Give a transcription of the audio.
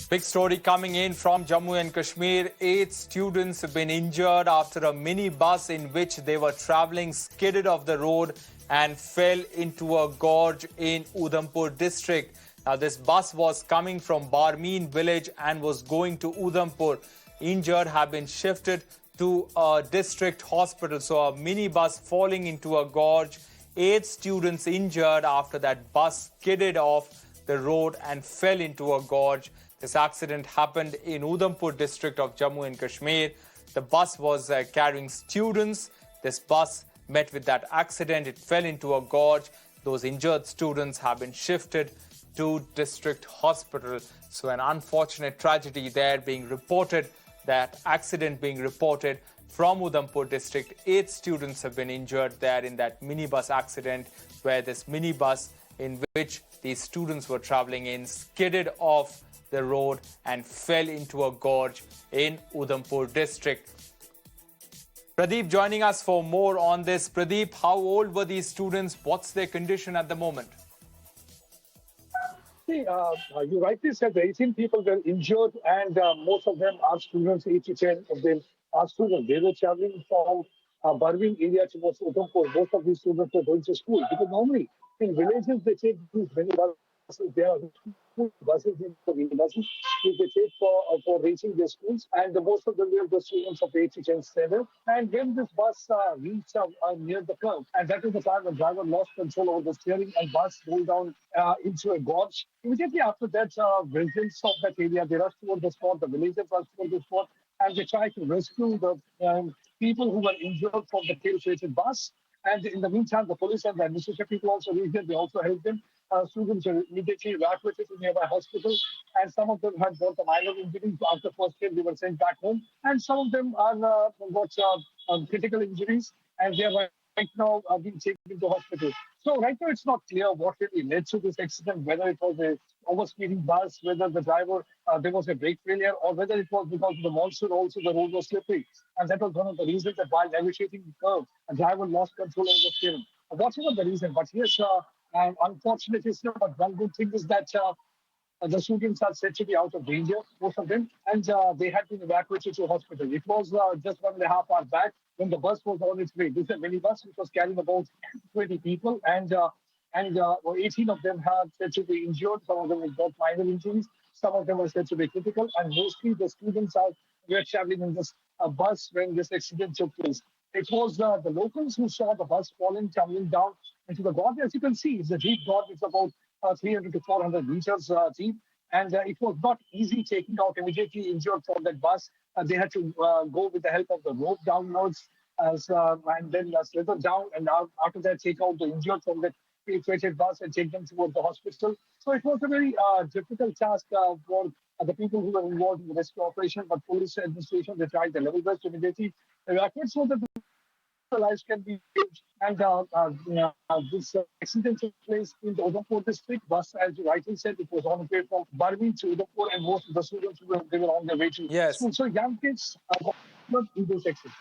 Big story coming in from Jammu and Kashmir. 8 students have been injured after a minibus in which they were travelling skidded off the road and fell into a gorge in Udhampur district. Now, this bus was coming from Barmin village and was going to Udhampur. Injured have been shifted to a district hospital. So, a minibus falling into a gorge. 8 students injured after that bus skidded off the road and fell into a gorge. This accident happened in Udhampur district of Jammu and Kashmir. The bus was carrying students. This bus met with that accident. It fell into a gorge. Those injured students have been shifted to district hospital. So an unfortunate tragedy there being reported, that accident being reported from Udhampur district. 8 students have been injured there in that minibus accident, where this minibus in which these students were traveling in skidded off the road and fell into a gorge in Udhampur district. Pradeep joining us for more on this. Pradeep, how old were these students? What's their condition at the moment? See, you rightly said the 18 people were injured, and most of them are students. 8 to 10 of them are students. They were traveling from Barmin area towards Udhampur. Most of these students were going to school, because normally in villages they take these many buses. There are buses in the minibuses which they take for reaching their schools, and most of them were the students of 8 to 10 standard. And when this bus reached near the curve, and that is the time the driver lost control over the steering and bus rolled down into a gorge. Immediately after that, residents of that area, they rushed toward the spot, the villagers rushed toward the spot, and they tried to rescue the people who were injured from the tail-fated bus. And in the meantime, the police and the administrative people also reached them. They also helped them. Students were immediately evacuated to nearby hospital, and some of them had got the minor injuries. After first aid, they were sent back home, and some of them are got critical injuries, and they are right now being taken to hospital. So right now, it's not clear what really led to this accident, whether it was a overspeeding bus, whether the driver, there was a brake failure, or whether it was because of the monsoon also the road was slippery. And that was one of the reasons that while negotiating the curve, a driver lost control over the steering. Whatever the reason, but yes, unfortunately, but one good thing is that the students are said to be out of danger, most of them, and they had been evacuated to hospital. It was just 1.5 hours back when the bus was on its way. This is a minibus which was carrying about 20 people, and 18 of them had said to be injured. Some of them got minor injuries. Some of them were said to be critical, and mostly the students were traveling in this bus when this accident took place. It was the locals who saw the bus tumbling down into the gorge. As you can see, it's a deep gorge. It's about 300 to 400 meters deep. And it was not easy taking out immediately injured from that bus. They had to go with the help of the rope downwards and then slither down. And after that, take out the injured from that freighted bus and take them towards the hospital. So it was a very difficult task for the people who were involved in the rescue operation. But police administration, they tried their level best to immediately evacuate so that the lives can be saved. And this accident took place in the Udhampur district. Bus, as you rightly said, it was on the way from Barmin to Udhampur, and most of the students they were on their way to Yes. school. So young kids in this accident.